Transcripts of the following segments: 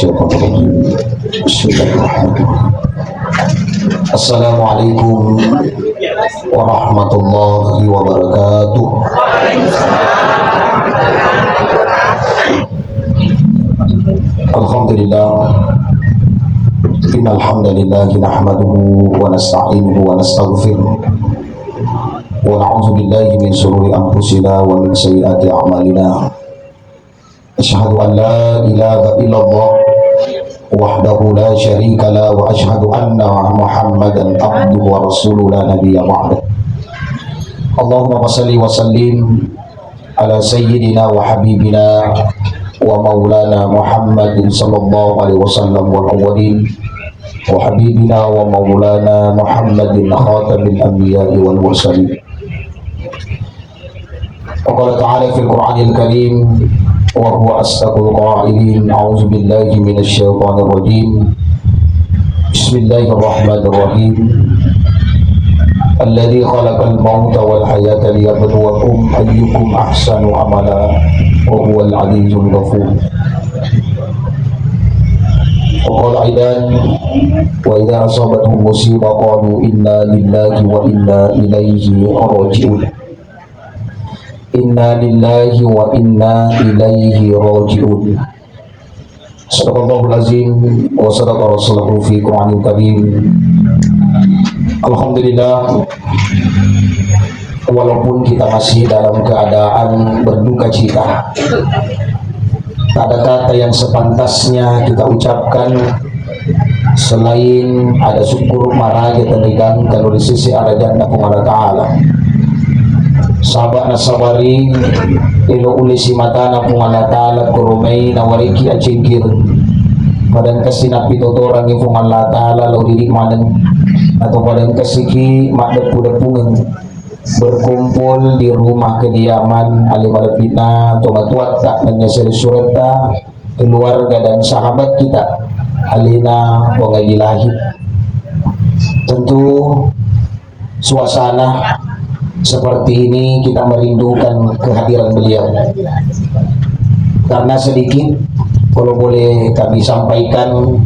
minasyaitonir rajim. Bismillahirrahmanirrahim. Assalamualaikum warahmatullahi wabarakatuh. Alhamdulillah. Innal hamdalillah nahmaduhu wa nasta'inuhu wa nastaghfiruh. Wa na'udzu billahi min shururi anfusina wa min sayyiati a'malina. Asyhadu an la ilaha illallah wahdahu la syarika la wa asyhadu anna Muhammadan abduhu wa rasuluhu la nabiyya ba'da. Allahumma shalli wa sallim ala sayyidina wa habibina wa maulana Muhammadin sallallahu alaihi wasallam wal awwalin wa habibina wa maulana Muhammadin khatamil anbiya'i wal mursalin. Wa qala ta'ala fil Qur'anil Karim wa huwa asdaqul qa'ilin a'udzu billahi minasy syaithanir rajim. Bismillahirrahmanirrahim. Alladzi khalaqal mauta wal hayata liyabluwakum ayyukum ahsanu amala wa huwal 'aliyyul ghafur. Wa qala aidan wa idza asabatuhum musibah qalu inna lillahi wa inna ilaihi raji'un. Inna lillahi wa inna ilaihi raji'un. Sadaqallahul azim wa sadaqa rasuluhu fi Qur'anil karim. Alhamdulillah, walaupun kita masih dalam keadaan berduka cita, tak ada kata yang sepantasnya kita ucapkan selain ada syukur maraja tenigan kalau di sisi Allah Jalla wa Ta'ala. Sahabat nasabari ilo ulisi matana pungan ta'ala kurumay na wariki at cingkir padang kasina pitoto rangi pungan ta'ala lo didik manan atau padang kasiki makdepu-depungan berkumpul di rumah kediaman alimalapina tumatuat tak menyesal surata keluarga dan sahabat kita alina wangagilahi. Tentu suasana seperti ini kita merindukan kehadiran beliau, karena sedikit kalau boleh kami sampaikan,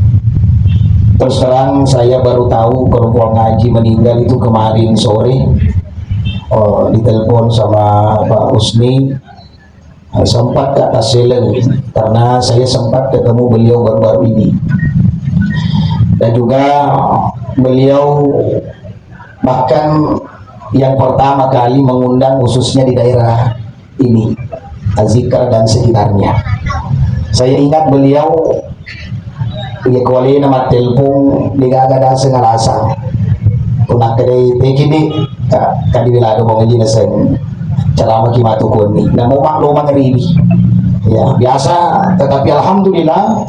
terus terang saya baru tahu kalau Puang Haji meninggal itu kemarin sore. Ditelepon sama Pak Usni, sempat ke atas selen karena saya sempat ketemu beliau baru-baru ini, dan juga beliau bahkan yang pertama kali mengundang khususnya di daerah ini Azikra dan sekitarnya. Saya ingat beliau ya kuali nama telepon digagada sengalasa punak kedai tekini kadi bilado mengaji nesen ceramah kimatu koni na mau maklo mangribi ya biasa, tetapi alhamdulillah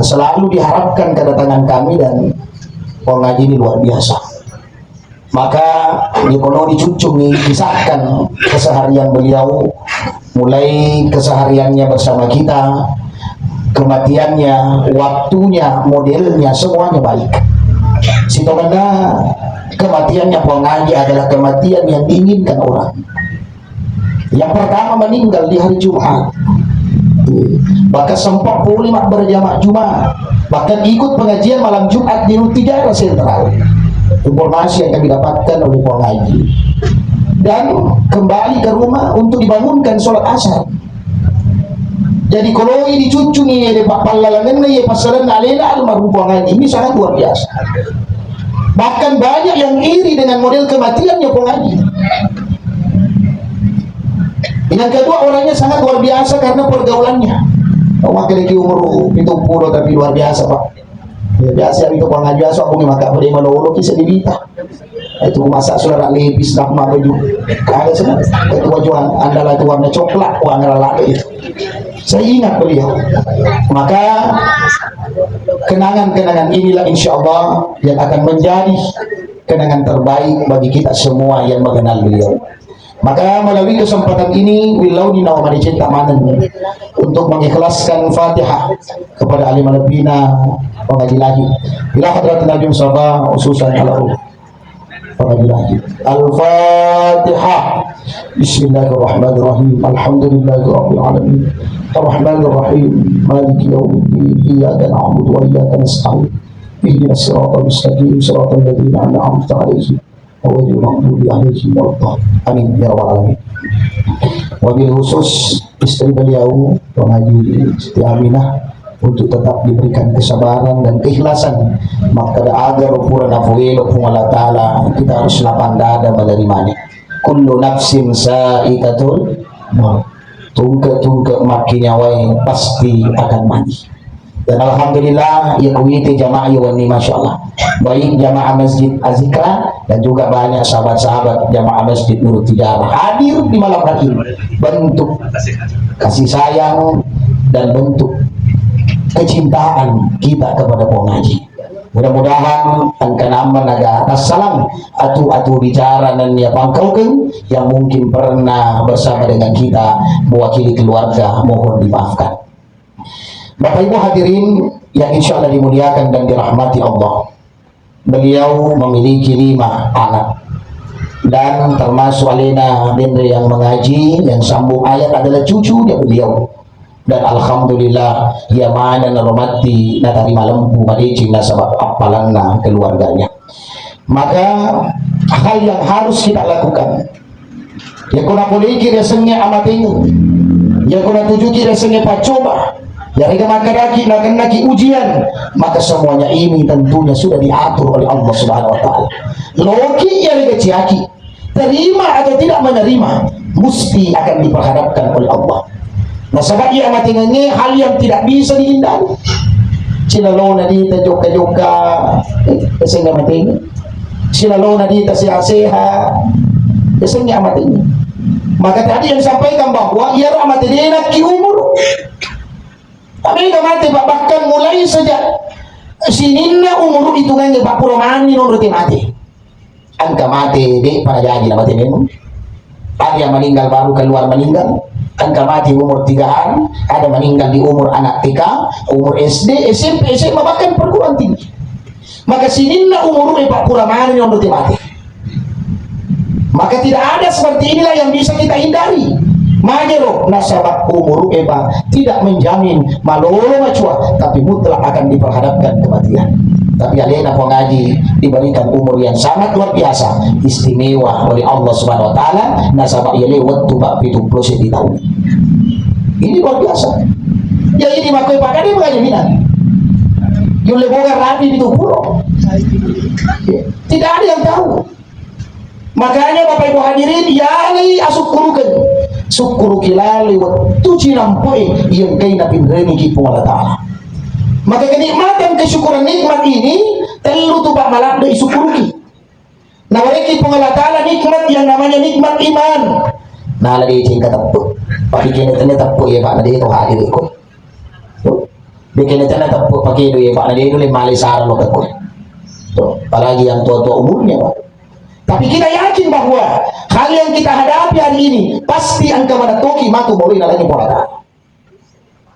selalu diharapkan kedatangan kami dan pengaji ini luar biasa. Maka kalau dicucung kisahkan keseharian beliau, mulai kesehariannya bersama kita, kematiannya, waktunya, modelnya, semuanya baik. Sitokanda kematiannya pengaji adalah kematian yang diinginkan orang. Yang pertama meninggal di hari Jumat, bahkan sempat pulih berjamaah Jumat, bahkan ikut pengajian malam Jumat di Nutijara Sentral. Informasi yang kami dapatkan oleh Puang Haji, dan kembali ke rumah untuk dibangunkan sholat asar. Jadi kalau ini cucungi dari Pak Palalangan ya pasaran alena almarhum Puang Haji ini sangat luar biasa. Bahkan banyak yang iri dengan model kematiannya Puang Haji. Yang kedua, orangnya sangat luar biasa karena pergaulannya. Wakil umur 70 tapi luar biasa Pak. Ya, biasa itu Puang Haji asal aku maka boleh menolong kisah dibita itu masak sudah lepis nak baju kaya sana itu wajuan andalah itu warna coklat warna lada itu saya ingat beliau. Maka kenangan-kenangan inilah insya Allah yang akan menjadi kenangan terbaik bagi kita semua yang mengenal beliau. Maka melalui kesempatan ini wilau dina wa cinta manen untuk mengikhlaskan Fatihah kepada alim al-bina pengaji lagi ila hadrat Nabi Mustafa ususan ala Pengadilan. Al-Fatihah. Bismillahirrahmanirrahim. Alhamdulillahirabbil alamin. Arrahmanir rahim. Maliki yaumiddin. Iyyaka na'budu wa iyyaka nasta'in. Ihdinas siratal mustaqim. Siratal ladzina an'amta 'alaihim ghairil maghdubi 'alaihim waladdallin. Amin ya rabbal alamin. Wabil khusus istri beliau Pengaji Siti Aminah untuk tetap diberikan kesabaran dan keikhlasan, maka agar pura nafuelo kung Allah Ta'ala kita harus lapang dada menerimanya. Kullu nafsin sa'ikatul maut. Tungke makinawai pasti akan mati. Dan alhamdulillah ya kuwiti jamaah yawani masya Allah, baik jamaah Masjid Azikra dan juga banyak sahabat-sahabat jamaah Masjid Nurul Tijarah hadir di malam hari ini, bentuk kasih sayang dan bentuk kecintaan kita kepada pengaji. Mudah-mudahan angka nama naga assalam atu bicara dan ya pangkaukan yang mungkin pernah bersama dengan kita mewakili keluarga, mohon dimaafkan. Bapak Ibu hadirin yang insya Allah dimuliakan dan dirahmati Allah, beliau memiliki 5 anak dan termasuk Alena Dendre yang mengaji yang sambung ayat adalah cucunya beliau. Dan alhamdulillah ia mana naromati natari malampu madicing na sabab apalanna keluarganya. Maka hal yang harus kita lakukan ya kuna poliki rasanya amating ya kuna tujuki rasanya pacoba ya rega makaraki nakanaki ujian, maka semuanya ini tentunya sudah diatur oleh Allah Subhanahu wa taala. Loki ya rega ciaki terima atau tidak menerima mesti akan diperhadapkan oleh Allah. Nah sebab ia matingannya hal yang tidak bisa dihindari. Sinalona dita joka-joka kasi nga mating. Sinalona dita seha-seha kasi nga mating. Maka tadi yang sampaikan bahwa ia ramatidina ki umur. Kami mati bahkan mulai sejak sininna umur itu kan Pak Puromani non rutin mati. Angka mati dek para jadi na mati memang. Ada yang meninggal baru keluar meninggal. Angka mati umur 3-an, ada meninggal di umur anak TK, umur SD, SMP, SMA, bahkan perguruan tinggi. Maka sininna umur Pak Puromani non rutin mati. Maka tidak ada seperti inilah yang bisa kita hindari. Majero nasabak umur eba tidak menjamin malolo macua, tapi mutlak akan diperhadapkan kematian. Tapi alena pengaji diberikan umur yang sangat luar biasa, istimewa oleh Allah Subhanahu wa taala, nasabak ia lewat tuba 70 di tahun. Ini luar biasa. Ya ini makoi pakade mengaji minat. Yung leboga rapi di Tupuro. Tidak ada yang tahu. Makanya Bapak Ibu hadirin, yali asukurukan sukuru kilali waktu cinampoi yang kay napinreni ki Allah Ta'ala. Maka kenikmatan kesyukuran nikmat ini telu tu Pak Malak dari syukuruki. Nah mereka Allah Ta'ala nikmat yang namanya nikmat iman. Nah lagi cingkat tepuk pakai kena tepuk ya Pak, nadi itu hadir ikut bikin itu tepuk pakai itu ya Pak, nadi itu lima saran lo kekut tuh, apalagi yang tua-tua umurnya Pak. Tapi kita yakin bahwa hal yang kita hadapi hari ini pasti angka mana toki matu boleh nalanya porada.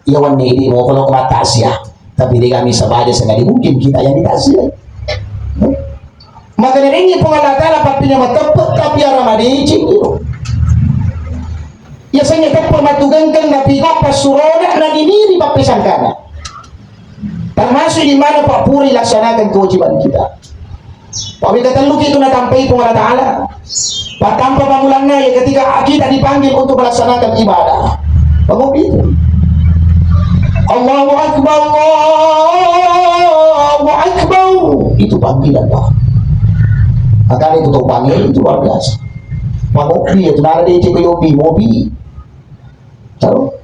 Iyawan ini mau kalau kematas ya, tapi dia kami sahaja sengaja mungkin kita yang dikasih. Maka dari ini pengalat Allah papinya matepet tapi Ramadhan itu. Ya sanya tepet matugangkan tapi apa surona na diniri papisan kana. Termasuk di mana Pak Puri laksanakan kewajiban kita. Tapi kata lu itu natampai pengalat Ta'ala. Pak tanpa bangulannya ya ketika kita dipanggil untuk melaksanakan ibadah. Bangun itu. Allahu Akbar, Allahu Akbar. Itu panggilan Pak. Maka itu tuh panggil itu luar biasa. Pangopi itu nara dia cek yobi mobi. Tahu?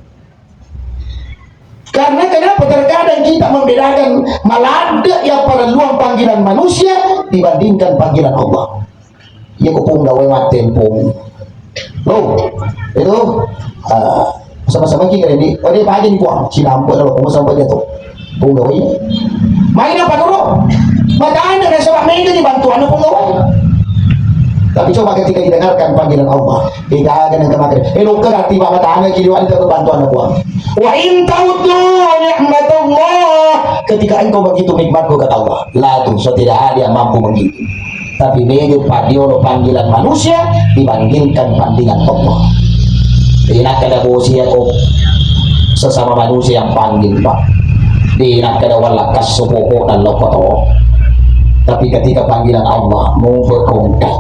Karena kenapa terkadang kita membedakan malada yang pada luang panggilan manusia dibandingkan panggilan Allah. Ya kupung gawe matempung. Loh, itu sama-sama kita ini. Oh dia pagi nih puang, sinampu kalau kamu sampai jatuh. Pung gawe. Main apa dulu? Maka anda dan sebab mereka dibantu anda pung gawe. Tapi coba ketika didengarkan panggilan Allah, kita akan yang kemarin. Luka hati bapak tangga kiri wanita kebantuan aku. Wa in ta'udhu ni'matullah. Ketika engkau begitu nikmatku kata Allah, la tu, so tidak ada yang mampu begitu. Tapi beda padiono panggilan manusia dibandingkan panggilan Allah. Tidak ada bosia kok sesama manusia yang panggil Pak. Tidak ada walakas subuh dan lokoto. Tapi ketika panggilan Allah mau berkontak,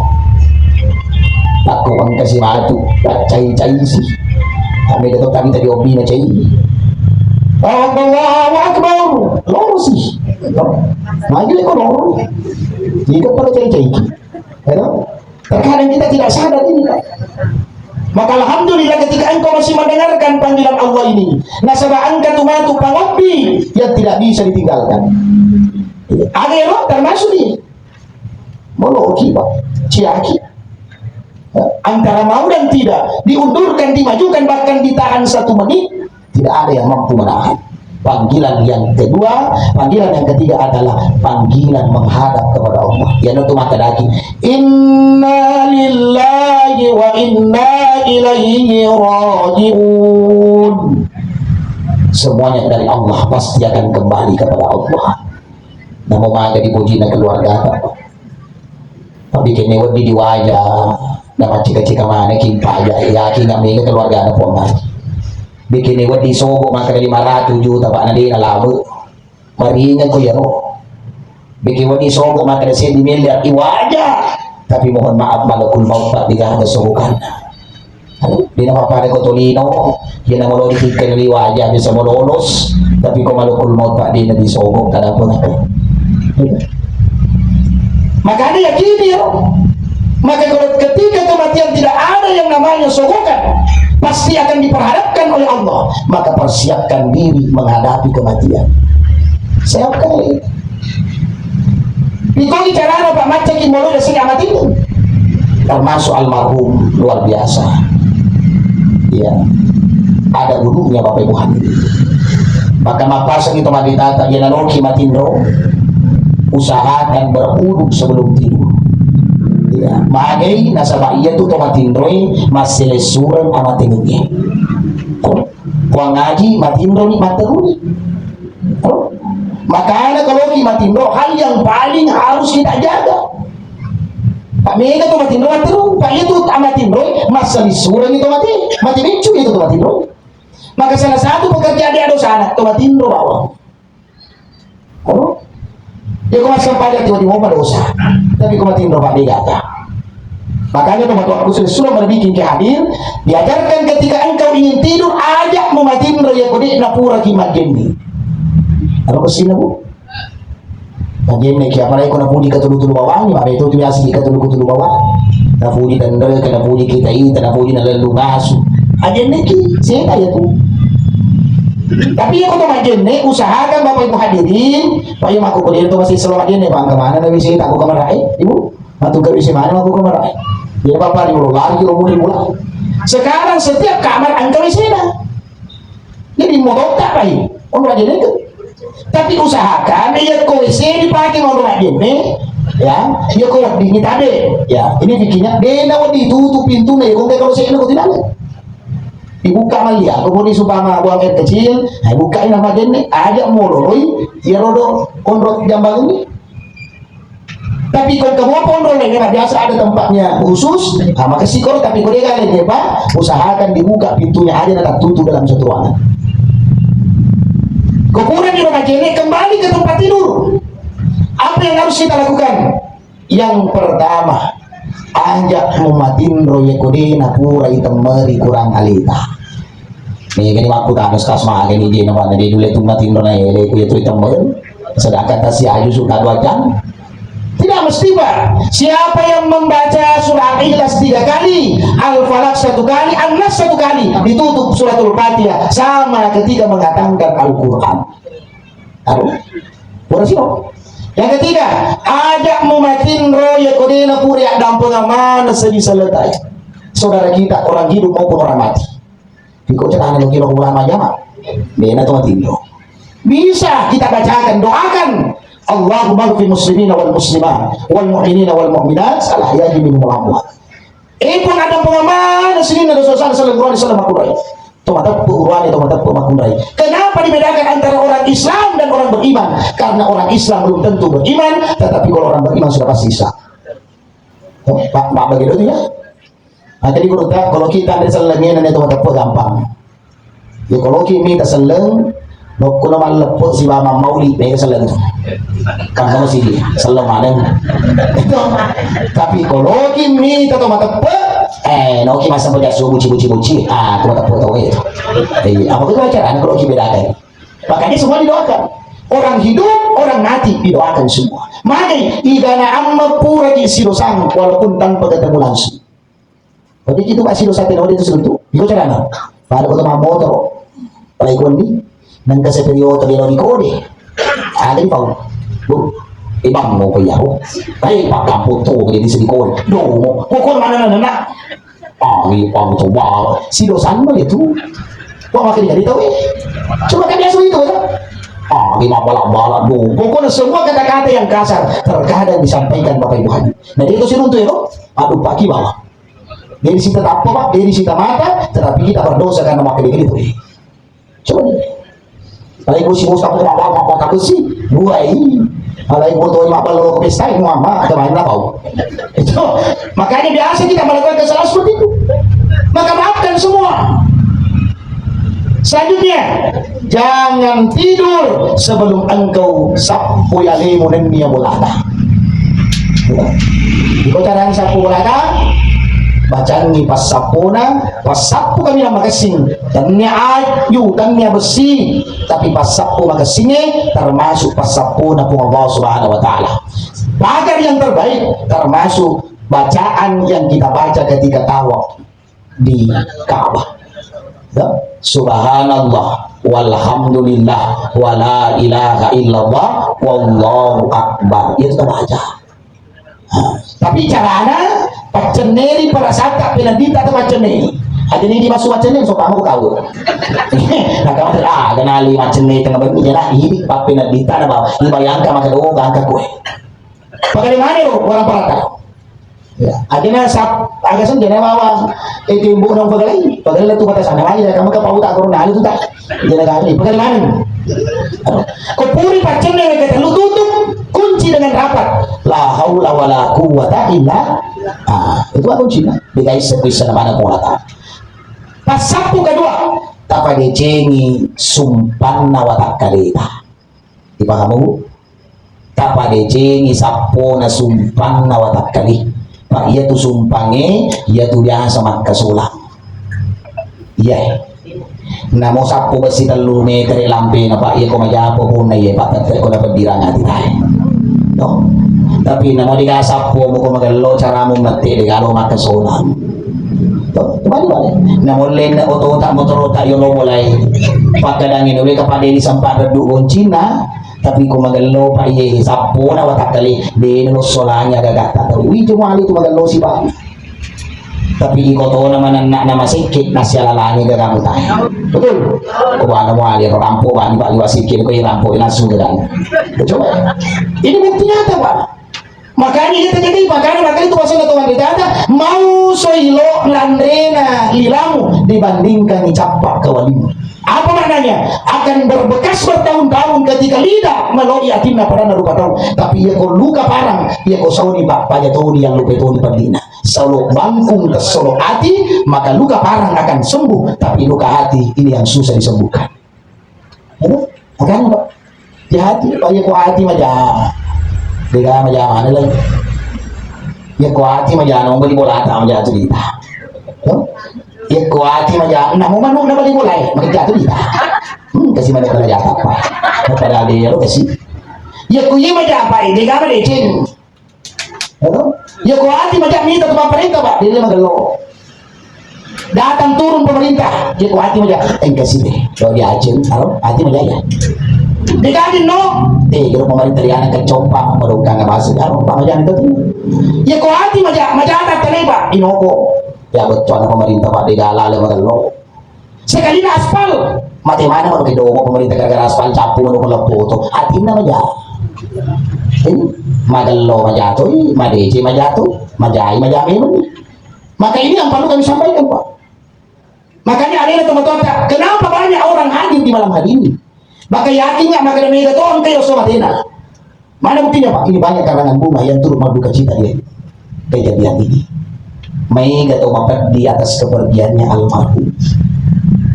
aku akan kasih maju, cai sih. Kami datang tadi obi na cai. Allahu Akbar, loro sih. Maju ko loro. Jika pada cai, terkadang kita tidak sadar ini, Pak. Maka alhamdulillah ketika engkau masih mendengarkan panggilan Allah ini, nasaba angka tumatu pangabdi yang tidak bisa ditinggalkan. Akhirnya termasuk nih, moloki Pak, ciaki. Antara mau dan tidak, diundurkan, dimajukan, bahkan ditahan 1 menit, tidak ada yang mampu menahan. Panggilan yang kedua, panggilan yang ketiga adalah panggilan menghadap kepada Allah. Yang itu mata daki. Inna lillahi wa inna ilaihi raji'un. Semuanya dari Allah, pasti akan kembali kepada Allah. Namun maga dipuji na keluarga tapi kini wadi di wajah nama cika-cika mana kimpa aja yakin kami keluarga na po mas bikin wadi sogok maka 500 juta pak na di na labo maringan ko yan bikin wadi sogok maka 1 miliar iwaja tapi mohon maaf malukul maut pak di kahanga sogokan di na mapare ko tolino yan ang malodikikan na iwaja bisa malolos tapi kung malukul maut pak di na di sogok kada po na maka dia yakini ya. Maka ketika kematian tidak ada yang namanya sogokan, pasti akan diperhadapkan oleh Allah. Maka persiapkan diri menghadapi kematian. Siapkan ini. Itu cara Pak Macak Imolo dan sing amat itu. Termasuk almarhum luar biasa. Ya. Ada gurunya Bapak Ibu hadirin. Maka mapasang itu maditata yananoki matindro. Usahakan beruduk sebelum tidur. Ya, magai nasabah iya tu tomatindroy maselesuran amatinugnya. Kuang ngaji matindro ni materuni. Makanya kalau matindro hal yang paling harus kita jaga. Pak Mega tu matindro materu, Pak itu amatindroy maselesuran itu mati mincu itu tomatindro. Maka salah satu pekerjaan dia ada sana tomatindro bawah. Ya kau masih pajak tiba-tiba pada usaha, tapi kau mati Pak Mega. Makanya teman-teman aku sudah berbikin hadir, diajarkan ketika engkau ingin tidur, ajak mematin raya kode napura kimat jenni. Apa kesini bu? Jenni kia pada ikut napudi ketulu-tulu bawah, ni apa itu biasa ketulu-tulu bawah. Napudi tanda, napudi kita ini, napudi nalalu ngasu. Jenni ki, saya ya tu. Tapi ya kalau majene usahakan Bapak Ibu hadirin, Pak Ibu aku kuliah itu masih selalu majene bang kemana nih sih aku kemarai, Ibu, mantu ke bisa mana aku kemarai, ya Bapak di lagi mulai. Sekarang setiap kamar angker sana, jadi mau tak baik, orang majene itu. Tapi usahakan ya kau dipakai orang majene, ya, ya kau dingin tadi, ya, ini bikinnya, dia nak ditutup pintunya, kau kalau saya ini kau tidak. Dibuka malia, kemudian supaya buang air kecil, bukain nama jenis, ajak moloroi, ya rodo kondrot jambang ini. Tapi kalau kamu pondok lagi, biasa ada tempatnya khusus, maka sikor, tapi kalau dia kali ya Pak, usahakan dibuka pintunya aja dan tutup dalam satu ruangan. Kemudian di rumah jenis kembali ke tempat tidur. Apa yang harus kita lakukan? Yang pertama, ajak mumatin roye kode napura item meri kurang alita. Nih gini waktu tahu kasma gini dia nama dia dulu itu matin roye ku itu item meri. Sedangkan si Ayu suka 2 jam. Tidak mesti Pak. Siapa yang membaca surah Ikhlas 3 kali, Al-Falaq 1 kali, An-Nas 1 kali, ditutup suratul Fatihah sama ketika mengatakan Al-Quran. Aduh, boleh sih Yang ketiga, ajak mumatin roya kodena puri dan pengaman sebisa letai. Saudara kita orang hidup maupun orang mati. Diko cerana lo kilo ulama jama. Bena to matindo. Bisa kita bacakan, doakan. Allahumma fi muslimina wal muslimat wal mu'minina wal mu'minat al ahya'i minhum wal amwat. Pun ada pengaman sini ada Rasulullah sallallahu alaihi wasallam. Tomatap urwani, tomatap makunrai. Kenapa dibedakan antara orang Islam dan orang beriman? Karena orang Islam belum tentu beriman, tetapi kalau orang beriman sudah pasti sah. Pak begitu ya. Nah, tadi guru tak kalau kita ada selengnya nanti itu tepo gampang. Ya kalau kimi tak seleng, no kuno mal lepot si mama mauli pe seleng tu. Kamu sih seleng mana? Tapi kalau kimi tak mata tepo, no kimi masa pada subuh cibu-cibu tu mata tepo tahu itu. Apa itu acara? Kalau kimi bedakan. Makanya semua didoakan. Orang hidup, orang mati didoakan semua. Makanya idana amma pura di sirosan walaupun tanpa ketemu langsung. Jadi itu masih dosa tenor itu sebentuk. Iko cara na. Pada ko tama motor. Palay ko ni nang kasi periodo di lori ko ni. Adin pa. Ibang mo ko yaho. Ay pagkampo to di sa likod. Do mo. Ko mana na. Pangi pang coba. Si dosan mo itu. Kok makin jadi tahu Cuma kan biasa itu ya. Lima balak-balak pokoknya semua kata-kata yang kasar terkadang disampaikan Bapak Ibu Haji. Nah itu sinuntu ya, aduh pagi bawah. Dari situ apa Pak? Dari situ mata, tetapi kita berdosa karena makin begitu. Coba nih. Kalau ibu si Mustafa apa takut sih? Buai. Kalau ibu tuh lima balok pesta itu mama kemarin lah kau. Itu makanya biasa kita melakukan kesalahan seperti itu. Maka maafkan semua. Selanjutnya, jangan tidur sebelum engkau sapu yalimu dan niya mulata. Ikaw carang sapu mulata, bacaan ni pasapuna, pasapu kami na magasing, dan niya ayu, dan niya besi, tapi pasapu magasingnya termasuk pasapuna pun Allah Subhanahu Wa Taala. Pagar yang terbaik termasuk bacaan yang kita baca ketika tawaf di Ka'bah. Subhanallah walhamdulillah wala ilaha illallah wallahu akbar. Itu kita baca. Tapi caranya paceneri para saka penadita atau paceneri. Ada ni dimasuk paceneri so kamu tahu. Nah kamu kenali paceneri tengah begini lah ini pak penadita na ba. Ibayangka maka do gangka kue. Bagaimana orang perata? Ya, akhirnya agak sen jana bawa itu ibu nong pagalai tu batas sana aja kamu ke pauta corona itu tak jana kali bagaimana kau puri pacen yang kita lu tutup kunci dengan rapat la haula wala quwata illa itu apa kuncinya dikais bisa mana kau lata pas sapu kedua tak pada cengi sumpan nawat kalita dipahami tak pada cengi sapu na sumpan nawat kali Pak iya tuh sumpange, iya tuh biasa makasulang. Iya. Namo sapu besi 3 meter lampe na Pak iya ko majapo pun na iya Pak ko dapat dirangati tayo. No. Tapi namo di sapu mo ko magalo cara mo mati di galo makasulang. To, balik. Namo len na oto motorota yo lo mulai pagkadangin uwi kapade di sampada dugon Cina. Tapi kung magalo pa iya sapo na watakali di no solanya gagata tawi video mo ali tu magalo si pa tapi iko to naman na masikit na siya lalani gagamo tayo betul kung ano mo ali rampo ba ni pa liwasikit ko yung rampo inasu gagan coba ini bukti nyata Pak makanya kita jadi makanya itu pasal Tuhan ditata mau soilo landrena lilamu dibandingkan icapak kewalimu. Apa maknanya? Akan berbekas bertahun-tahun ketika lidah melalui atimna pada narupa tahun. Tapi ia kau luka parang, ia kau sauni pak pajatoni yang lupa itu di pandina. Solo bangkung ke solo hati, maka luka parang akan sembuh. Tapi luka hati ini yang susah disembuhkan. Ada? Akan pak? Di hati, pak ia kau hati majah. Dega majah mana lagi? Ia kau hati majah, nong beli bola tak majah cerita. Ya kuati maja na mo manong na bali mulai magkato dita kasi man ka naja pa para de lo kasi ya kuyi maja pa de ga mali chin ano ya kuati maja minta tu pemerintah Pak dili magalo datang turun pemerintah ya kuati maja kasi deh kalau dia ajeng aro hati maja ya de ga din no kalau pemerintah yana ka compa madugkang nga basa aro pa maja nito ya kuati maja tak tali Pak inoko ya betul pemerintah Pak digala le magalo sekali na aspal mati mana mo kido mo pemerintah gara-gara aspal capu mo ko lapoto atin na maja ini magalo maja to madeci maja to majai majami maka ini yang perlu kami sampaikan Pak makanya ada teman-teman kenapa banyak orang hadir di malam hari ini maka yakin nggak maka demi itu orang kayo somatina mana buktinya Pak ini banyak karangan bunga yang turut berduka cita dia kejadian ini. Mega tuh mampet di atas kepergiannya almarhum.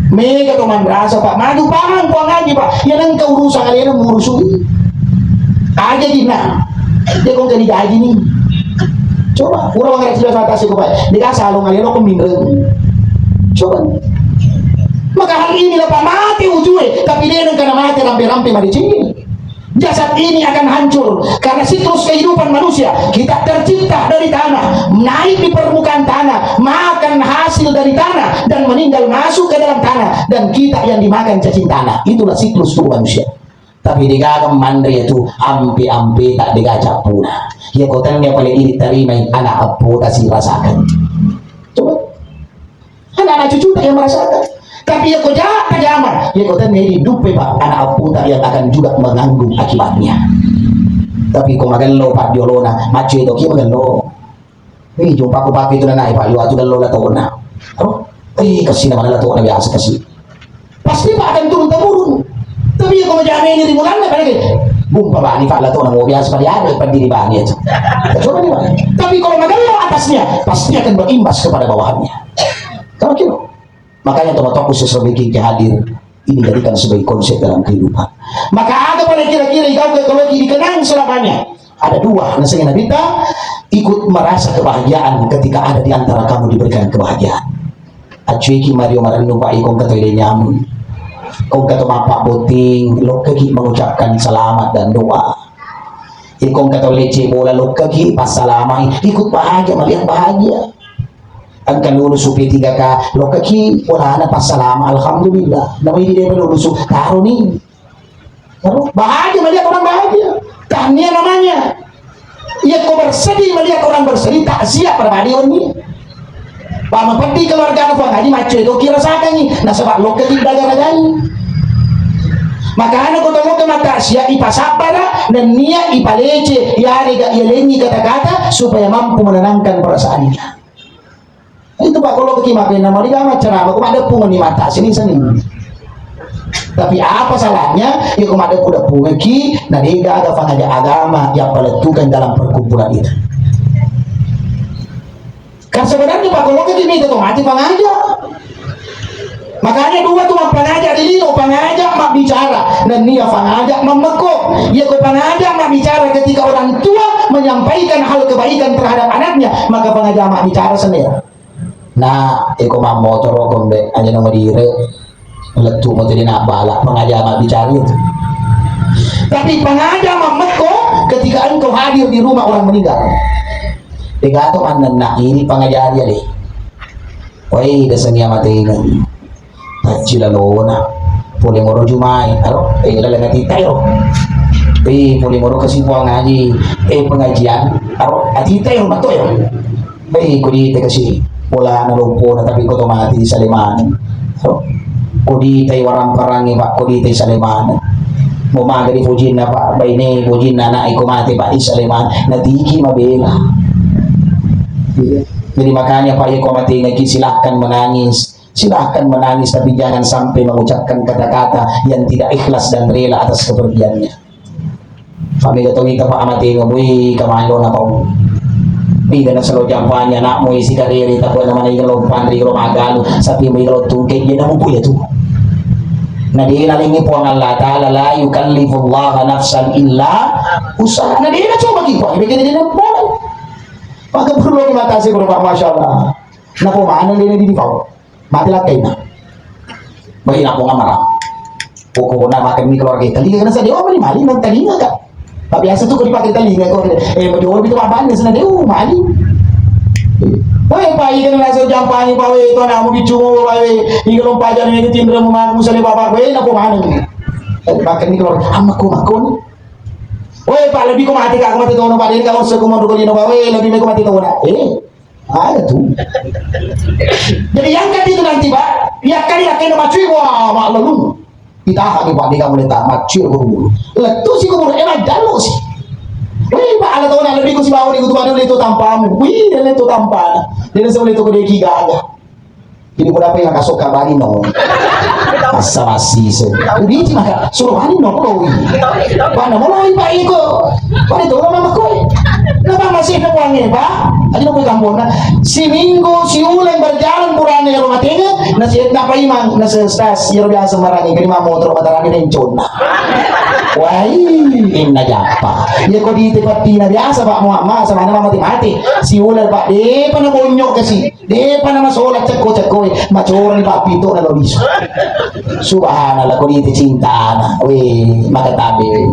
Mega tuh merasa Pak, maju paham Pak ngaji Pak, ya nang keurusan kalian ngurusin aja dina, dia kok jadi gaji nih. Coba, kurang ngerti sudah atas itu Pak, dikasih alung kalian lo pemimpin. Coba. Maka hari ini Pak mati ujungnya, tapi dia karena mati rampe-rampe mari cingin. Jasad ini akan hancur karena siklus kehidupan manusia. Kita tercipta dari tanah, naik di permukaan tanah, makan hasil dari tanah, dan meninggal masuk ke dalam tanah, dan kita yang dimakan cacing tanah. Itulah siklus tubuh manusia. Tapi digagam mandri itu ampe-ampe tak digajak punah. Ya kotanya paling ini terima anak apu kasih rasakan. Coba anak-anak cucu tak yang merasakan. Tapi ya kau jahat amat, ya kau tanya hidup Pak anak apu tak yang akan juga menanggung akibatnya. Tapi kau makan lo Pak Diolona, macu itu kau makan lo. Jumpa aku pakai itu na naik Pak, lihat juga lo lah tahu na. Kasih nama lah tahu na biasa kasih. Pasti Pak akan turun temurun. Tapi ya kau menjamin ini bulan na lagi. Bumpa Pak ni Pak lah tahu na mau biasa pada ada pada diri Pak ni aja. Coba ni Pak. Tapi kalau makan lo atasnya, pasti akan berimbas kepada bawahannya. Tahu kira? Makanya teman-teman sesuatu hadir ini jadikan sebagai konsep dalam kehidupan. Maka ada pada kira-kira kau ekologi dikenang selamanya. Ada dua, nasanya kita ikut merasa kebahagiaan ketika ada di antara kamu diberikan kebahagiaan. Acuiki Mario Marano Pak Ikong katoile nyamun. Kau kata Bapak Boting, lo kaki mengucapkan selamat dan doa. Ikong kata lece bola lo kaki pas salamai, ikut bahagia melihat bahagia. Angkan lulus UP 3K lo kaki wala na pasalama alhamdulillah namanya dia lulus taruh nih bahagia melihat orang bahagia tahniah namanya ia kau bersedih melihat orang bersedih takziah pada hari ini Pak mempati keluarga aku ngaji macu itu kira sakan nih nah sebab lo kaki dagang maka anak kau tahu kena takziah ipa sapara dan niat ipa lece ya ada ia lengi kata-kata supaya mampu menenangkan perasaannya. Itu Pak kalau kekimakin nama dia amat ceramah kok ada pungan di mata sini. Tapi apa salahnya ya kok ada kuda pungan ki nah dia ada pengajar agama yang peletukan dalam perkumpulan itu. Kan sebenarnya Pak kalau kekini itu mati pengajar. Makanya dua tuh pengajar ini pengajar mak bicara dan dia pengajar memekuk. Ya kok pengajar mak bicara ketika orang tua menyampaikan hal kebaikan terhadap anaknya maka pengajar mak bicara sendiri. Nah, eko mam motor kombe aja nama dire letu motor dia nak balak pengajar mak bicara itu. Tapi pengajar mamako ketika engkau hadir di rumah orang meninggal. Degato anak nak ini pengajar dia deh. Woi desanya mati kan. Tajila lona. Boleh moro jumai, aro lala ngati tayo. Boleh moro kasih puang ngaji, pengajian, aro ati tayo matoyo. Kudi te kasih bola na lupo na tapi ko mati sa liman. So, kodi tay warang parangi Pak, kodi tay sa liman. Mumaga di Fujin na Pak, bayne Fujin na na ko mati Pak sa liman, natiki mabela. Jadi makanya Pak ko mati ngaki silahkan menangis tapi jangan sampai mengucapkan kata-kata yang tidak ikhlas dan rela atas kepergiannya. Kami kata kita Pak amati ngabui kamalo na kau. Bida na salo jampanya nak mo isi kariri tapos naman ay galo pandri galo magalu sabi mo galo tugay yan mo po ito na di nalingi po ang Allah ta'ala la yukallifullah nafsan illa usaha na di na coba gitu ibigay din ang po pagkapulo ni matasi ko Pak Masya Allah na po maano din na didipaw matilakay na bahina po nga marang puko na makan ni keluarga taliga na sa dewa mali magtalinga ka. Biasa tuh kalau dipakai telinga kok menjual itu apaan ya sana deh mali. Woi Pak ikan langsung jampani Pak woi itu anak mau bicu woi ikan lompajan ini timbre mau musale bapak woi nak mana ni? Pakai ni keluar amaku makon. Woi Pak lebih kau mati kau mati tahu Pak ini kalau sekumar dulu ni woi lebih kau mati tahu ada tuh. Jadi yang kan itu nanti Pak, ya kali nak macui wah mak lalu. Kita akan Pak dia boleh tak macir guru. Letu sih guru enak jalo sih. Wih Pak ada tahu nak lebih ku si bawa itu baru itu tampamu. Wih dia itu tampana. Dia sebelum itu kau dia gaga. Jadi kau dapat yang kasut kabari no. Asa masih so. Udah cina suruh hari no kau. Mana mau Pak iko. Pada tu orang mama kau. Kenapa masih ada uangnya Pak? Aja nak kampung na. Si Minggu si Ulen berjalan purane ke rumah tengah. Nasi nak imang nasi stas yang biasa marani ke lima motor matarani dan cona. Wah, inna japa. Ya kau di tempat tina biasa Pak Muhammad sama nama mati. Si Ulen Pak de pana bonyok kasi. De pana masolat ceko macoran Pak Pito na lobiso. Subhanallah kau di cinta na. Weh, maka tabe.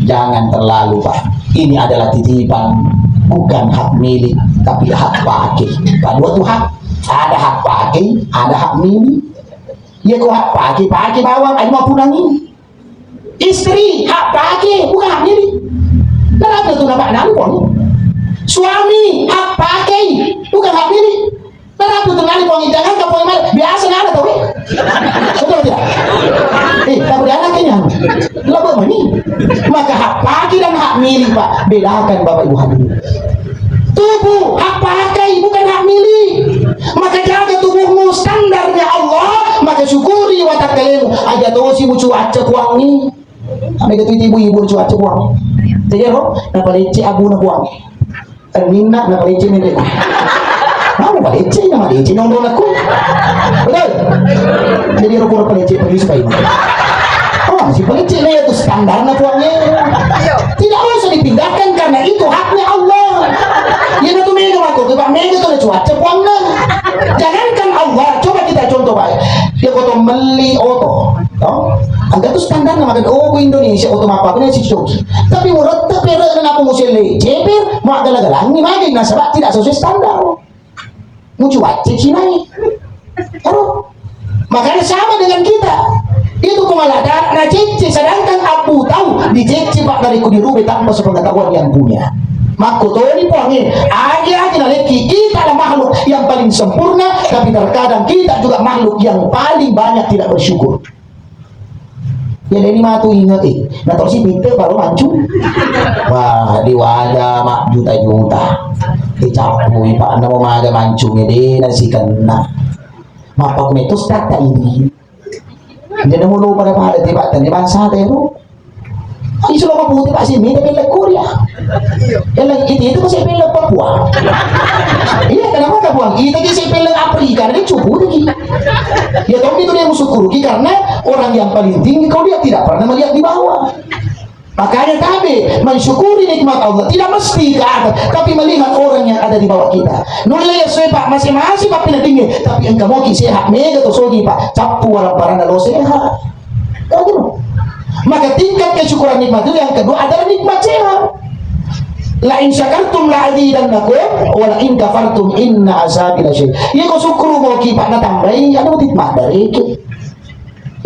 Jangan terlalu Pak. Ini adalah titipan, bukan hak milik, tapi hak pakai. Pak dua tuh hak, ada hak pakai, ada hak milik. Ya kau hak pakai bawang, ayo mau punangin. Istri hak pakai, bukan hak milik. Kenapa tuh nampak nampol? Suami hak pakai, bukan hak milik. Kenapa tuh ngali pongi jangan kau pongi biasa nggak ada tuh. Betul tidak? Tak boleh anaknya. Lebih mana? Maka hak pakai dan hak milik Pak bedakan Bapak Ibu hadirin. Tubuh hak pakai bukan hak milik. Maka jaga tubuhmu standarnya Allah. Maka syukuri watak kalian. Aja tahu si cuaca kuang ni. Kami kata ibu-ibu cuaca kuang. Jadi roh, nak leceh abu nak kuang. Minna nak leceh ni. Mau leceh nama leceh nongol aku. Betul. Jadi roh leceh pergi supaya. Oh, si pelicin itu standarnya puangnya. Tidak usah dipindahkan karena itu haknya Allah. Ya itu mega aku, Pak mega itu cuaca puangnya. Jangankan Allah, coba kita contoh baik. Dia foto meli auto, angka itu standarnya makan oh Indonesia auto apa punya si coki. Tapi murah tapi dengan apa musim cepir, mau galang-galang ni makin nasabah tidak sesuai standar. Mau cuaca Cina ni, makanya sama dengan kita. Itu kemalahan nah cece sedangkan aku tahu di cece Pak dari kudirube tanpa sepengetahuan yang punya maka tuh ini puangin aja leki kita adalah makhluk yang paling sempurna tapi terkadang kita juga makhluk yang paling banyak tidak bersyukur ya ini mah tuh ingat nah terus si pinter baru mancung wah di wajah mak juta-juta dicapui Pak nama maga mancungnya deh nasi kena mapak metus kata ini jadi mulu pada tiba tadi bangsa itu. Ini sudah mabuti Pak sini tapi lek Korea. Yang itu masih pilih Papua. Iya kenapa tak buang? Itu kisah pilih Afrika ini cukup lagi. Ya tapi itu dia musuh kurugi karena orang yang paling tinggi kau dia tidak pernah melihat di bawah. Makanya kami mensyukuri nikmat Allah tidak mesti ke atas, tapi melihat orang yang ada di bawah kita. Nulai ya Pak masing-masing Pak pilih tinggi, tapi engkau mau sehat mega tuh sogi Pak capu orang barang lo sehat. Tahu? Maka tingkat kesyukuran nikmat itu yang kedua adalah nikmat sehat. La in syakartum la azidannakum wa la in kafartum inna azabi lasyadid. Ya kau syukur mau Pak na tambahin ada nikmat dari itu.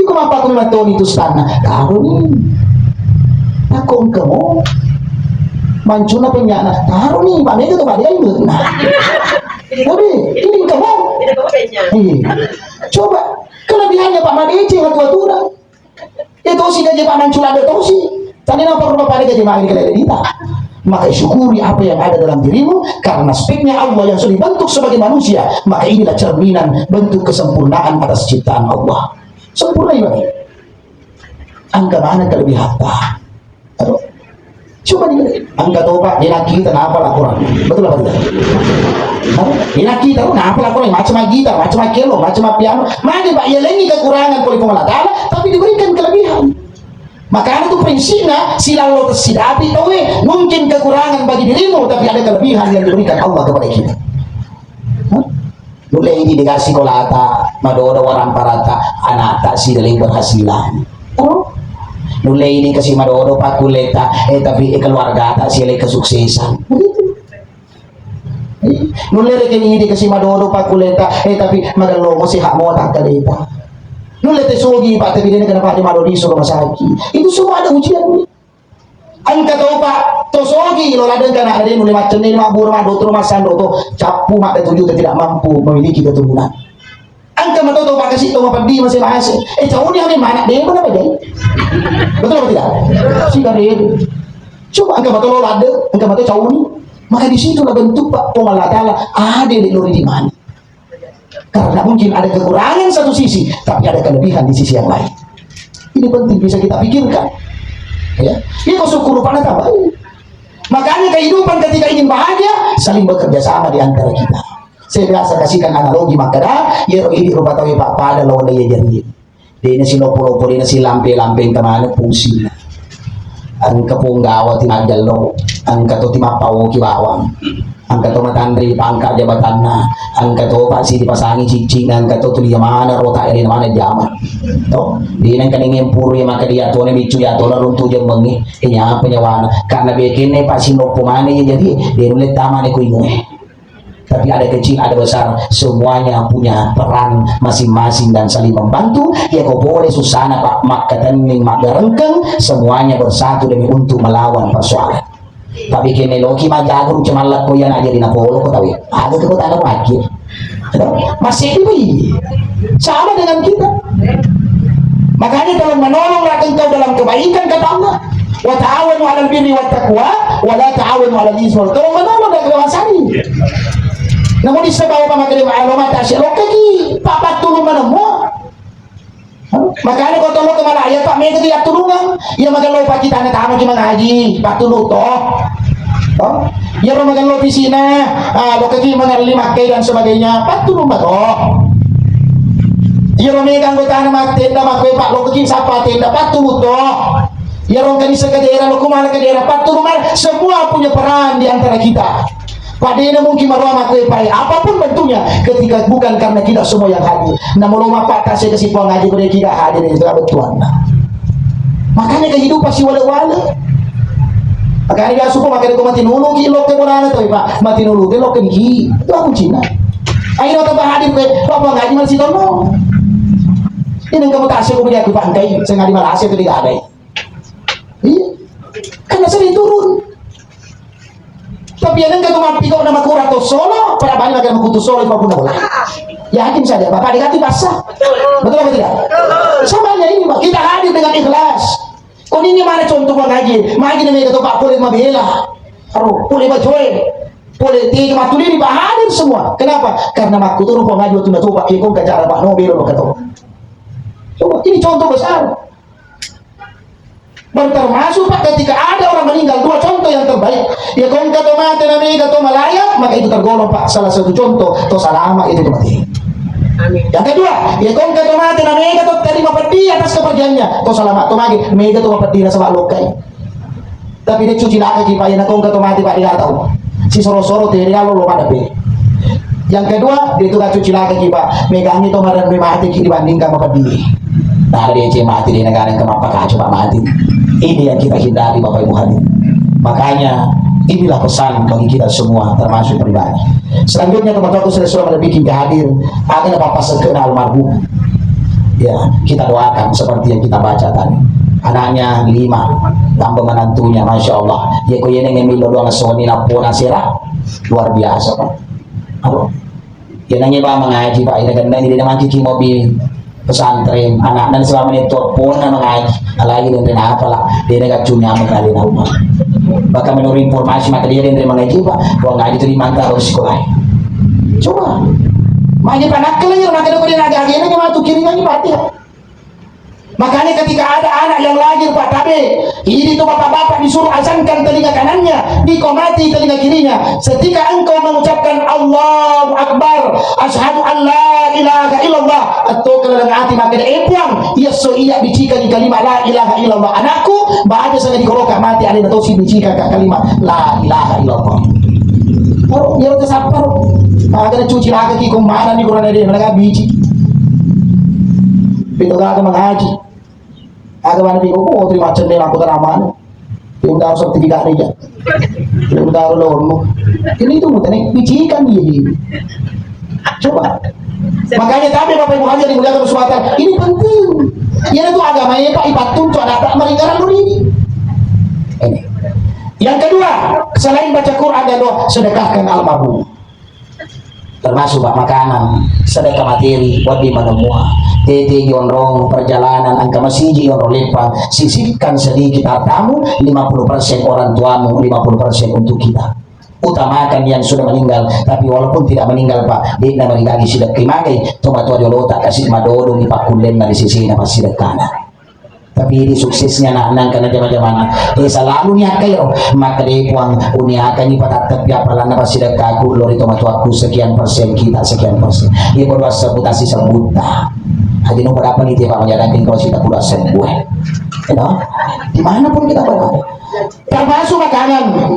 Iku apa kau maton itu sana? Tahu nih. Takut kamu mancuna penyana taruh nih Pak Mega tuh Pak dia itu nah tapi ini kamu coba kelebihannya Pak Made atu-aturan itu sih gaji Pak Mancula ada tahu sih tadi nampak rumah Pak gaji main ke kita maka syukuri apa yang ada dalam dirimu karena speknya Allah yang sudah dibentuk sebagai manusia maka inilah cerminan bentuk kesempurnaan atas ciptaan Allah sempurna ini angka mana kelebihan Pak aduh, coba nih, angkat obat, dia lagi kita apa laporan, betul apa tidak? Dia lagi kita, apa laporan, macam gitar, macam kelo, macam piano, mana Pak, ya lagi kekurangan oleh Allah Ta'ala, tapi diberikan kelebihan. Maka itu prinsipnya, silalu tersidapi, mungkin kekurangan bagi dirimu, tapi ada kelebihan yang diberikan Allah kepada kita. Mulai ini dikasih kolata, madoda warang parata, anak tak si dalam berhasilan. Mulai ini kasih madodo Pak kuleta tapi keluarga tak silai kesuksesan mulai ini kasih madodo Pak kuleta tapi magalo masih hak mau tak kaleta mulai tesogi Pak tapi dia kenapa di madodi suruh masaki itu semua ada ujian angka tahu Pak tosogi lo laden kan ada mulai macam ini mabur madu rumah sando to capu mak tujuh tidak mampu memiliki keturunan angka matoto Pak kasih to mapadi masih masih jauh dia mana dia mana apa jadi betul atau tidak? Si kare coba angka matoto lade angka matoto jauh ni maka di situ lah bentuk Pak Allah Ta'ala ada di luar di mana karena mungkin ada kekurangan satu sisi tapi ada kelebihan di sisi yang lain ini penting bisa kita pikirkan ya kau syukur pada tambah Makanya kehidupan ketika ingin bahagia, saling bekerja sama di antara kita. Saya biasa kasihkan analogi makanya, ya ini rupa tahu Pak pada lawan dia jadi. Dia si lopo-lopo dia si lampe-lampe kemana fungsi. Ang kapunggawa tinagdalo, ang kato timapaw kibawang, ang kato matandri pangka jabatan na, ang kato pasi dipasangi cicing, ang kato tuliyamana rota ini namana jaman. To, di nang kaningin puro yung makadiya to na bicu ya to na runtu jang mangi, inya penyawana, karena bikin ne pasi no pumane jadi dia nulit tama ne kuingoy. Tapi ada kecil, ada besar, semuanya punya peran masing-masing dan saling membantu. Ya kau boleh susana pak makataning magarengkeng, semuanya bersatu demi untuk melawan persoalan. Tapi kini loki majagung cemalak ko yan aja di napolo ko tahu. Ada kau tanah lagi, masih ini sama dengan kita. Makanya dalam menolong rakyat kau dalam kebaikan kata Allah, wa ta'awanu 'alal birri wat taqwa wa la ta'awanu 'alal itsmi wal 'udwan. Tolong menolong dan kewasani. Namun di sebawa pamagali ma'aluma tasya lo kaki papat tulung manamo. Makanya kau tolong kemana ayat pak mereka tidak tulungan. Ya magalo pak kita na tama gimana haji pak tulung toh. Ya lo magalo pisina, lo kaki mangali makai dan sebagainya pak tulung ba toh. Ya lo megang kau tanah tenda makai pak lo kaki sapa tenda pak tulung toh. Ya lo kani ke daerah lo kumana ke daerah pak tulung. Semua punya peran di antara kita. Padahal mungkin marwah pai apapun bentuknya ketika bukan karena kita semua yang hadir. Namun rumah patah saya kasih puang haji pada kita hadir itu betuan. Makanya kehidupan si wala-wala. Makanya dia suka makanya kau mati nulu kilok ke mana tuh pak mati nulu kilok ke gigi itu aku Cina. Ayo tambah hadir ke puang haji masih tahu. Ini kamu tak sih kau punya aku pantai sengaja malas itu tidak ada. Iya, karena sering turun. Tapi yang enggak cuma pikir nama kurato solo, pada banyak yang mengkutu solo 50 bola. Yakin saja, Bapak dikati basah. Betul atau tidak? Sama ini, Pak. Kita hadir dengan ikhlas. Kau ini mana contoh mengaji? Mengaji dengan kata Pak boleh mabela, boleh bacoy, boleh tiga matuli di Pak hadir semua. Kenapa? Karena mak turun mengaji waktu nak coba ikut ke cara Pak Nobel lo kata. Coba ini contoh besar. Termasuk Pak ketika ada orang meninggal, dua contoh yang terbaik. Ya kon kata mati nami kata malaya, maka itu tergolong Pak salah satu contoh. To salama itu mati. Amin. Yang kedua, ya kon kata mati nami kata terima pedi atas kepergiannya. To salama to magi, mega to pedi na sa lokai. Tapi dia cuci lagi Pak, ya kon kata mati Pak dia tahu. Si soro-soro teh dia lo pada be. Yang kedua, dia itu gak cuci lagi Pak. Megangnya to madan mati dibandingkan sama pedi. Nah dia mati di negara yang kemapa coba mati. Ini yang kita hindari Bapak Ibu hadirin. Makanya inilah pesan bagi kita semua termasuk pribadi. Selanjutnya teman-teman sudah bikin hadir agar Bapak sekena almarhum. Ya kita doakan seperti yang kita baca tadi. Anaknya 5 tambah menantunya Masya Allah. Ya kau yang ngemil doang soni napona serah luar biasa Pak. Halo. Ya nanya Pak mengaji Pak. Ini ganda ini dia mangkiki mobil pesantren anak dan selama ini pun mengaji lagi dan apa lah dia dekat cunya mengalih nama bahkan menurut informasi maka dia dari mengaji Pak bahwa ngaji itu dimantau harus sekolah coba makanya panak kelihir makanya dia ngaji ini cuma tuh kiri ngaji pati makanya ketika ada anak yang lahir Pak tapi ini tuh bapak-bapak disuruh azankan telinga kanannya dikomati telinga kirinya ketika engkau mengucapkan Allahu Akbar asyhadu an la ilaha illallah atau kedalam hati maka epuang ia so iya bicikan kalimat la ilaha illallah anakku bahagia sangat dikoroka mati ada atau si bicikan kalimat la ilaha illallah baru dia udah sapar agak cuci lagi kemana nih kurang ada mereka bici itu gak mengaji agak mana bingung oh terima cendela aku teraman dia udah harus sertifikat aja dia udah harus lormu ini itu mutannya bicikan dia coba makanya tapi Bapak Ibu hadirin dimuliakan bersuatan ini penting ya itu agamanya Pak Ibatun itu ada meringgaran ini yang kedua selain baca Quran dan doa sedekahkan almarhum termasuk Pak makanan sedekah materi buat di mana semua tete yonrong perjalanan angka masih yonrong lepa sisihkan sedikit hartamu 50% orang tuamu 50% untuk kita utamakan yang sudah meninggal tapi walaupun tidak meninggal Pak dia meninggal sudah kimakai tomat tua tak kasih madodo di pakulen di sisi nama sedekana Tapi di suksesnya nak karena zaman-zaman selalu niat kayo maka di puang uniakan ni patatap ya pala na pasida kaku lori tomato aku sekian persen kita sekian persen dia baru sebutasi sebuta haji no berapa nih dia pak menjadikan kalau kita pula sembuh dimanapun kita berada termasuk makanan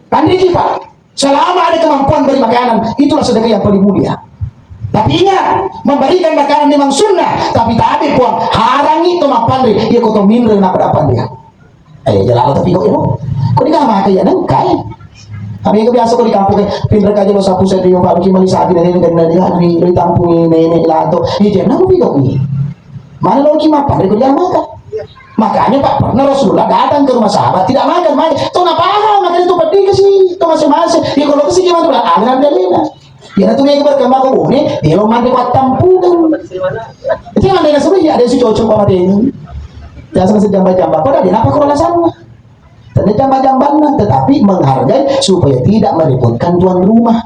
pandai pak selama ada kemampuan beri makanan itulah sedekah yang paling mulia. Tapi ingat, memberikan makanan memang sunnah, tapi tak ada puang harangi itu mapandri, dia kau minre nak berapa dia. Jalan tapi kau itu, kau ni kama kaya nengkai. Kami itu biasa kau di kampung pinter kaja lo sapu saya tiung pak kimali sabi nenek dan dia di tampung nenek lato, dia jangan aku pikir ni. Mana lo kima pandri kau jangan makan. Makanya pak pernah Rasulullah datang ke rumah sahabat tidak makan, tuh apa makan itu pedih kasih, tuh masing-masing. Dia kalau kasih gimana tuh, aliran dia lina. Ya tu mereka berkembang ke bumi, dia mandi buat tampungan. Itu yang ada sebenarnya ada si cocok sama dia ini. Jangan sejamba-jamba. Padahal dia apa kalau sama? Tidak jamba-jambana, tetapi menghargai supaya tidak merepotkan tuan rumah.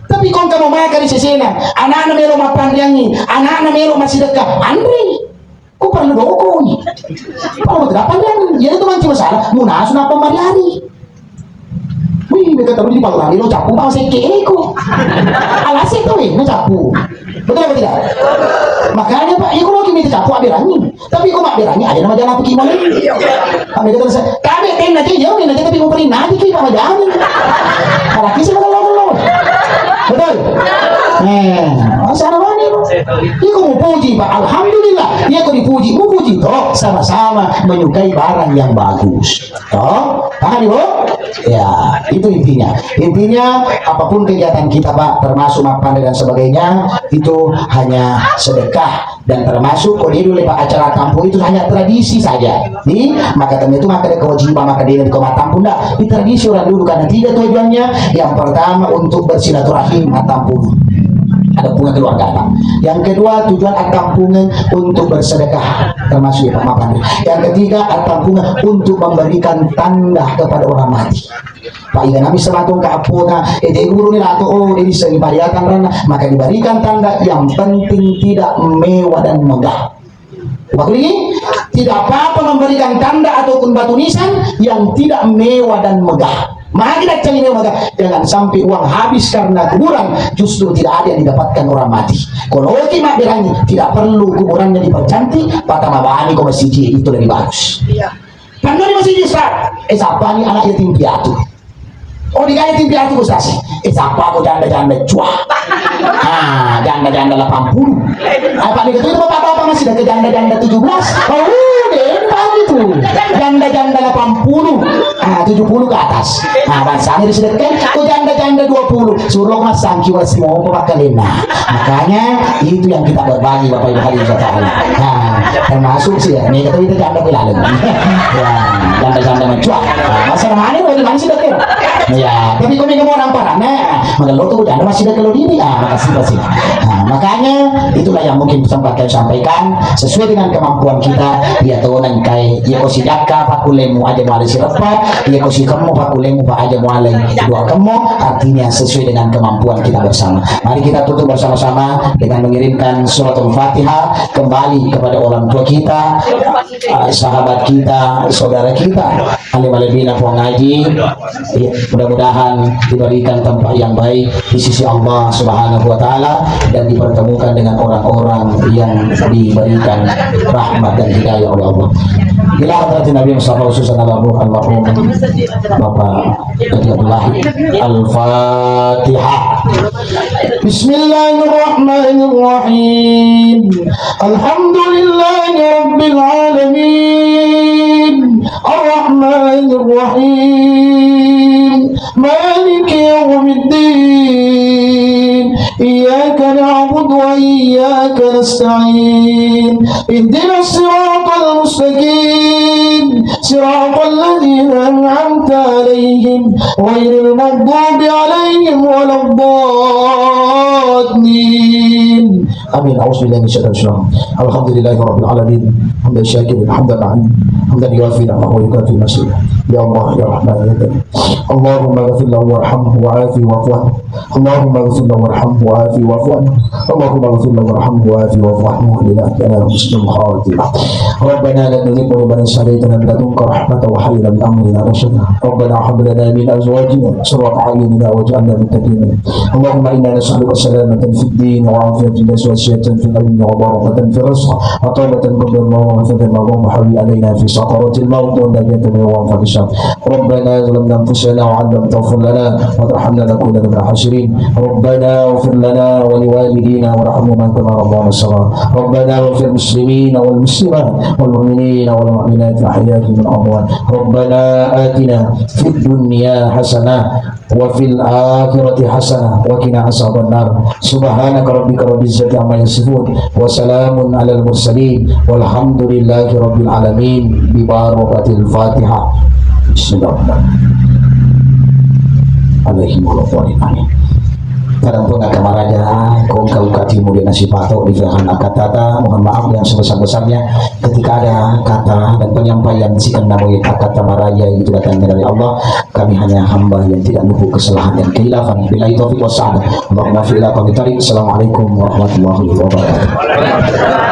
Tapi kalau kamu makan di sesena, anak-anak melo mapan yangi, anak-anak melo masih dekat, Andri, kau perlu dokoi. Kalau tidak pandang, ya itu macam masalah. Munas apa mariari? Wih, mereka taruh di panggilan, lo capu apa sih keko? Alas itu, lo capu. Betul apa tidak? Makanya pak, ya kalau kita capu abirangi, tapi kok abirangi ada nama jalan pergi mana? Kami kata saya, kami tenda aja jauh nih, tapi mau pergi nanti kita sama jalan. Kalau kisah kalau betul. Masa mana nih? Dia kok mau puji pak, alhamdulillah. Dia kok dipuji, mau puji toh sama-sama menyukai barang yang bagus. Toh, paham ibu? Ya, itu intinya. Intinya apapun kegiatan kita pak, termasuk mapan dan sebagainya, itu hanya sedekah dan termasuk kalau dulu pak acara kampung itu hanya tradisi saja. Nih, maka itu maka ada kewajiban maka dia di koma tampung dah. Di tradisi orang dulu karena tiga tujuannya. Yang pertama untuk bersilaturahim atampung. Ada punga keluarga. Yang kedua tujuan atampungan untuk bersedekah termasuk ya Pak Mapan. Yang ketiga atampungan untuk memberikan tanda kepada orang mati. Pak Ida Nabi sematung ke apuna guru ni lato ini segi pariatan rana maka diberikan tanda yang penting tidak mewah dan megah. Ini tidak apa-apa memberikan tanda ataupun batu nisan yang tidak mewah dan megah. Maka kita cari mewah, jangan sampai uang habis karena kuburan justru tidak ada yang didapatkan orang mati. Kalau kita bilang tidak perlu kuburannya dipercantik, pada mabani kau masjid itu lebih bagus. Karena di masjid Ustaz, siapa ni anak yatim piatu? Oh di yatim piatu Ustaz, siapa kau janda-janda cuah? Janda-janda 80. Apa nih itu bapak-bapak masih ada janda-janda 17? Oh dempang itu janda-janda 80 70 ke atas bansanya disedekkan kok janda-janda 20 suruh mas sangki was mau pakalena. Makanya itu yang kita berbagi Bapak Ibu hadirin sekalian. Termasuk sih ya ini kita janda pilalan ya janda-janda mencuak masa mana ini masih sedekah ya tapi kau mau nampak mengeluh tuh janda masih dekat diri makasih makanya itulah yang mungkin saya sampaikan sesuai dengan kemampuan kita dia tahu nangkai dia kosi jaka pakulemu aja mulai sirepat dia kosi kamu pakulemu pak aja mulai dua kamu artinya sesuai dengan kemampuan kita bersama. Mari kita tutup bersama-sama dengan mengirimkan suratul Fatihah kembali kepada orang tua kita, sahabat kita, saudara kita, alim-alimina pengaji. Mudah-mudahan diberikan tempat yang baik di sisi Allah Subhanahu wa taala dan dipertemukan dengan orang-orang yang diberikan rahmat dan hidayah oleh Allah. Ila hadratin Nabi Muhammad sallallahu alaihi wasallam Bapak Abdullah Al-Fatihah. Bismillahirrahmanirrahim. Alhamdulillahi rabbil alamin. Ar-Rahmanir Rahim. Maliki yawmiddin. Iyyaka na'budu wa iyyaka nasta'in. Ihdinas siratal mustaqim. Siratal ladzina an'amta 'alaihim ghairil maghdubi 'alaihim waladdallin. Amin. Auzubillahi minasyaitonir rajim. Alhamdulillahirabbil alamin. Hamdan syakirin, hamdan na'im, hamdan yuwafi ni'amahu wa yukafi masyidah. Ya Allah ya Rahman ya Rahim. Allahumma ghfir lahu warhamhu wa'afi wa'fu anhu. Allahumma ghfir lahu warhamhu wa'afi wa'fu anhu. Allahumma ghfir lahu warhamhu wa'afi wa'fu anhu. Lillahina husnul khatimah. Rabbana la tuzigh qulubana ba'da idh hadaytana wa hab lana rahmatan wa hayyi lana min amrina rashada. Rabbana hab lana min azwajina qurrata a'yunina waj'alna lil muttaqin. Allahumma inna nas'aluka salamatan fid din wa 'afiyatan wa fil ilmi wa barakatan fil rizq wa tawbatan qabla al-maut wa fadlan wa hawi alaina fi sakaratil maut wa najatan min wa'fal syar. Rabbana zalamna anfusana wa 'lam taghfir lana wa tarhamna lanakunanna minal khasirin. Rabbana ighfir lana wa liwalidina warhamhuma kama rabbayana shaghira. Rabbana ighfir muslimina wal muslimat wal mu'minina wal mu'minat ahya'i min amwat. Rabbana atina fid dunya hasanah wa fil akhirati hasanah wa qina azabannar. Subhanaka rabbika rabbil izzati amma yasifun wa salamun alal mursalin walhamdulillahi rabbil alamin bi barakatil Fatihah. Bismillahirrahmanirrahim. Amin. Kadang pun agama raja, kau ukati mulia nasi patok di belakang akatata. Mohon maaf yang sebesar-besarnya ketika ada kata dan penyampaian sikan namanya kata maraja yang itu datangnya dari Allah. Kami hanya hamba yang tidak lupa kesalahan dan kehilafan. Billahi taufiq wassalam. Allahumma fi'ila kami tarik. Assalamualaikum warahmatullahi wabarakatuh.